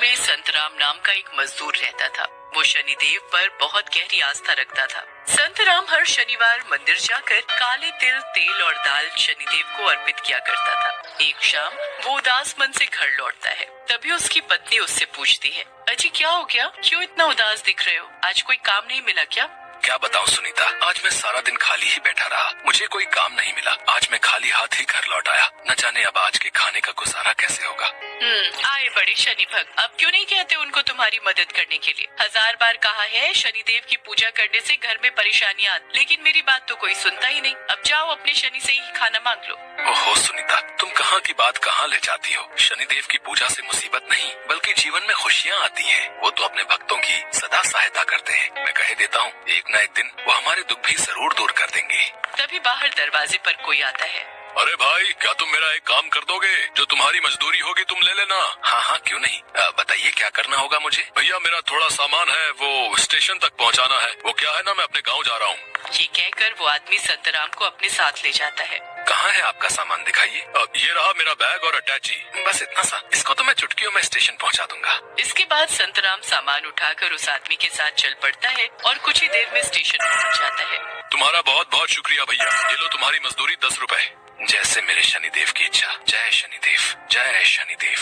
में संतराम नाम का एक मजदूर रहता था। वो शनिदेव पर बहुत गहरी आस्था रखता था। संतराम हर शनिवार मंदिर जाकर काले तिल, तेल और दाल शनिदेव को अर्पित किया करता था। एक शाम वो उदास मन से घर लौटता है। तभी उसकी पत्नी उससे पूछती है, अजी क्या हो गया, क्यों इतना उदास दिख रहे हो, आज कोई काम नहीं मिला क्या? क्या बताऊं सुनीता, आज मैं सारा दिन खाली ही बैठा रहा, मुझे कोई काम नहीं मिला। आज मैं खाली हाथ ही घर लौट आया, न जाने अब आज के खाने का गुजारा कैसे होगा। आए बड़े शनि भक्त, अब क्यों नहीं कहते उनको तुम्हारी मदद करने के लिए? 1000 बार कहा है शनिदेव की पूजा करने से घर में परेशानियां, लेकिन मेरी बात तो कोई सुनता ही नहीं। अब जाओ अपने शनि से ही खाना मांग लो। ओहो सुनीता, तुम कहाँ की बात कहाँ ले जाती हो। शनिदेव की पूजा से मुसीबत नहीं बल्कि जीवन में खुशियाँ आती हैं। वो तो अपने भक्तों की सदा सहायता करते हैं। मैं कह देता हूँ एक न एक दिन वो हमारे दुख भी जरूर दूर कर देंगे। तभी बाहर दरवाजे पर कोई आता है। अरे भाई, क्या तुम मेरा एक काम कर दोगे? जो तुम्हारी मजदूरी होगी तुम ले लेना। हाँ हाँ क्यों नहीं, बताइए क्या करना होगा मुझे? भैया मेरा थोड़ा सामान है, वो स्टेशन तक पहुँचाना है। वो क्या है ना, मैं अपने गाँव जा रहा हूँ। ये कहकर वो आदमी संतराम को अपने साथ ले जाता है। कहाँ है आपका सामान, दिखाइए। ये रहा मेरा बैग और अटैची, बस इतना सा। इसको तो मैं चुटकियों में स्टेशन पहुँचा दूंगा। इसके बाद संतराम सामान उठाकर उस आदमी के साथ चल पड़ता है और कुछ ही देर में स्टेशन पहुँच जाता है। तुम्हारा बहुत बहुत शुक्रिया भैया, ये लो तुम्हारी मजदूरी 10 रुपए। जैसे मेरे शनिदेव की इच्छा। जय शनिदेव, जय शनिदेव।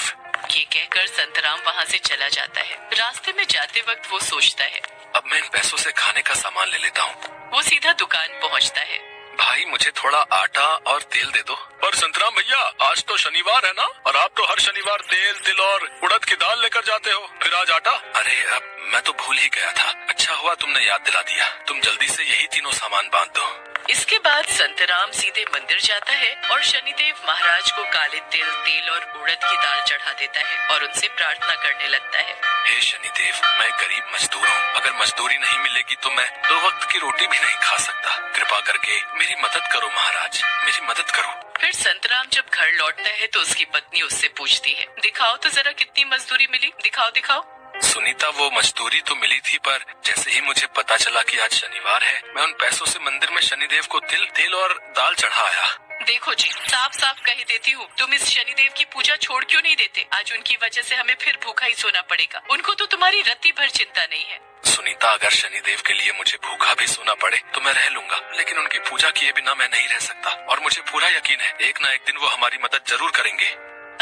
ये कहकर संतराम वहाँ से चला जाता है। रास्ते में जाते वक्त वो सोचता है, अब मैं इन पैसों से खाने का सामान ले लेता हूँ। वो सीधा दुकान पहुँचता है। भाई मुझे थोड़ा आटा और तेल दे दो। पर संतराम भैया, आज तो शनिवार है ना, और आप तो हर शनिवार तेल, तिल और उड़द की दाल लेकर जाते हो, फिर आज आटा? अरे अब मैं तो भूल ही गया था। अच्छा हुआ तुमने याद दिला दिया। तुम जल्दी से यही तीनों सामान बांध दो। इसके बाद संतराम सीधे मंदिर जाता है और शनिदेव महाराज को काले तिल, तेल और उड़द की दाल चढ़ा देता है और उनसे प्रार्थना करने लगता है। हे शनिदेव, मैं गरीब मजदूर हूँ, अगर मजदूरी नहीं मिलेगी तो मैं 2 वक्त की रोटी भी नहीं खा सकता। कृपा करके मेरी मदद करो महाराज, मेरी मदद करो। फिर संतराम जब घर लौटता है तो उसकी पत्नी उससे पूछती है, दिखाओ तो जरा कितनी मजदूरी मिली, दिखाओ दिखाओ। सुनीता, वो मजदूरी तो मिली थी, पर जैसे ही मुझे पता चला कि आज शनिवार है, मैं उन पैसों से मंदिर में शनिदेव को तिल, तेल और दाल चढ़ा आया। देखो जी, साफ साफ कह देती हूँ, तुम इस शनिदेव की पूजा छोड़ क्यों नहीं देते? आज उनकी वजह से हमें फिर भूखा ही सोना पड़ेगा। उनको तो तुम्हारी रत्ती भर चिंता नहीं है। सुनीता, अगर शनिदेव के लिए मुझे भूखा भी सोना पड़े तो मैं रह लूंगा, लेकिन उनकी पूजा किए बिना मैं नहीं रह सकता। और मुझे पूरा यकीन है एक न एक दिन वो हमारी मदद जरूर करेंगे।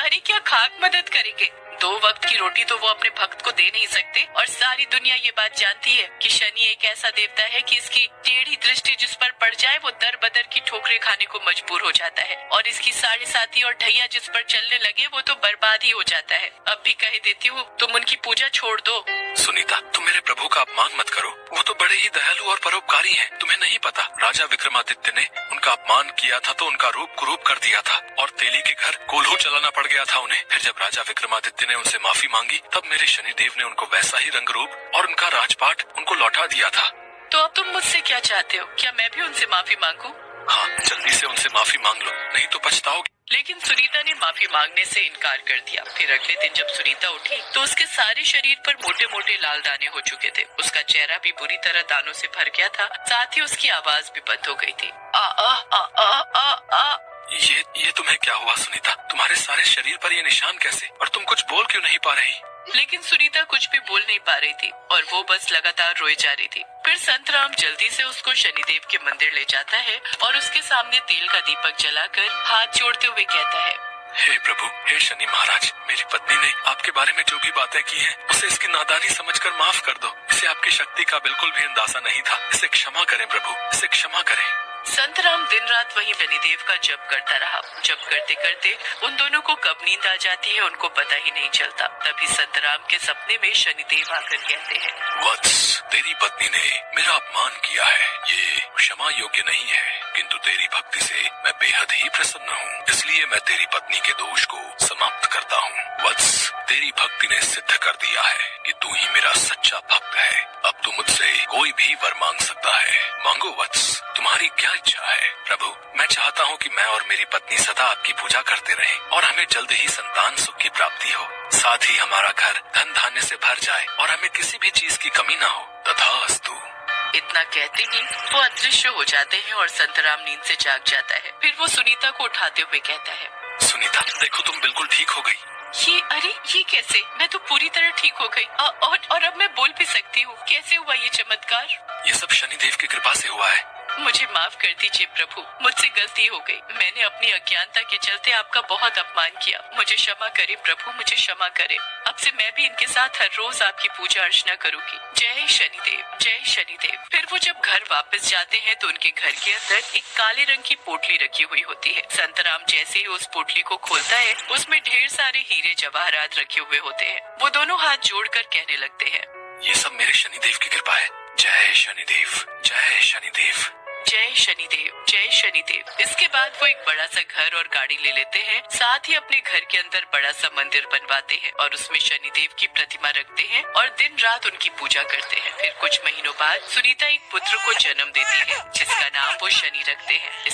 अरे क्या खाक मदद करेंगे? 2 वक्त की रोटी तो वो अपने भक्त को दे नहीं सकते, और सारी दुनिया ये बात जानती है कि शनि एक ऐसा देवता है कि इसकी टेढ़ी दृष्टि जिस पर पड़ जाए वो दर बदर की ठोकरें खाने को मजबूर हो जाता है, और इसकी 7.5 और ढैया जिस पर चलने लगे वो तो बर्बाद ही हो जाता है। अब भी कह देती हूँ, तुम उनकी पूजा छोड़ दो। सुनीता, तुम मेरे प्रभु का अपमान मत करो, वो तो बड़े ही दयालु और परोपकारी हैं। तुम्हें नहीं पता, राजा विक्रमादित्य ने उनका अपमान किया था तो उनका रूप कुरूप कर दिया था, और तेली के घर कोल्हू चलाना पड़ गया था उन्हें। फिर जब राजा विक्रमादित्य ने उनसे माफी मांगी तब मेरे शनिदेव ने उनको वैसा ही रंग रूप और उनका राजपाट उनको लौटा दिया था। तो अब तुम मुझसे क्या चाहते हो? क्या मैं भी उनसे माफी मांगू? हाँ, जल्दी से उनसे माफी मांग लो, नहीं तो पछताओगे। लेकिन सुनीता ने माफी मांगने से इनकार कर दिया। फिर अगले दिन जब सुनीता उठी तो उसके सारे शरीर पर मोटे मोटे लाल दाने हो चुके थे। उसका चेहरा भी बुरी तरह दानों से भर गया था, साथ ही उसकी आवाज भी बंद हो गई थी। आ आ आ आ आ आ ये तुम्हें क्या हुआ सुनीता? तुम्हारे सारे शरीर पर ये निशान कैसे? और तुम कुछ बोल क्यों नहीं पा रही? लेकिन सुनीता कुछ भी बोल नहीं पा रही थी और वो बस लगातार रोई जा रही थी। फिर संतराम जल्दी से उसको शनिदेव के मंदिर ले जाता है और उसके सामने तेल का दीपक जलाकर हाथ जोड़ते हुए कहता है, हे प्रभु, हे शनि महाराज, मेरी पत्नी ने आपके बारे में जो भी बातें की हैं, उसे इसकी नादानी समझकर माफ कर दो। इसे आपकी शक्ति का बिल्कुल भी अंदाजा नहीं था। इसे क्षमा करें प्रभु, इसे क्षमा करें। संतराम दिन रात वही शनिदेव का जप करता रहा। जप करते करते उन दोनों को कब नींद आ जाती है उनको पता ही नहीं चलता। तभी संतराम के सपने में शनिदेव आकर कहते हैं, वत्स, तेरी पत्नी ने मेरा अपमान किया है, ये क्षमा योग्य नहीं है, किंतु तेरी भक्ति से मैं बेहद ही प्रसन्न हूँ, इसलिए मैं तेरी पत्नी के दोष को समाप्त करता हूँ। वत्स, तेरी भक्ति ने सिद्ध कर दिया है कि तू ही मेरा सच्चा भक्त है। अब तू मुझसे कोई भी वर मांग सकता है, मांगो वत्स, तुम्हारी क्या इच्छा है? प्रभु, मैं चाहता हूँ कि मैं और मेरी पत्नी सदा आपकी पूजा करते रहें और हमें जल्द ही संतान सुख की प्राप्ति हो, साथ ही हमारा घर धन धान्य से भर जाए और हमें किसी भी चीज की कमी न हो। तथास्तु। इतना कहते ही वो अदृश्य हो जाते हैं और संतराम नींद से जाग जाता है। फिर वो सुनीता को उठाते हुए कहता है, सुनीता, देखो तुम बिल्कुल ठीक हो गई। ये कैसे? मैं तो पूरी तरह ठीक हो गई और अब मैं बोल भी सकती हूँ। कैसे हुआ ये चमत्कार? ये सब शनिदेव की कृपा से हुआ है। मुझे माफ कर दीजिए प्रभु, मुझसे गलती हो गई। मैंने अपनी अज्ञानता के चलते आपका बहुत अपमान किया। मुझे क्षमा करे प्रभु, मुझे क्षमा करे। अब से मैं भी इनके साथ हर रोज आपकी पूजा अर्चना करूंगी। जय शनिदेव, जय शनिदेव। फिर वो जब घर वापस जाते हैं तो उनके घर के अंदर एक काले रंग की पोटली रखी हुई होती है। संतराम जैसे ही उस पोटली को खोलता है, उसमें ढेर सारे हीरे जवाहरात रखे हुए होते हैं। वो दोनों हाथ जोड़कर कहने लगते हैं, ये सब मेरे शनिदेव की कृपा है। जय शनिदेव, जय शनिदेव, जय शनिदेव, जय शनिदेव। इसके बाद वो एक बड़ा सा घर और गाड़ी ले लेते हैं। साथ ही अपने घर के अंदर बड़ा सा मंदिर बनवाते हैं और उसमें शनिदेव की प्रतिमा रखते हैं और दिन रात उनकी पूजा करते हैं। फिर कुछ महीनों बाद सुनीता एक पुत्र को जन्म देती है, जिसका नाम वो शनि रखते हैं।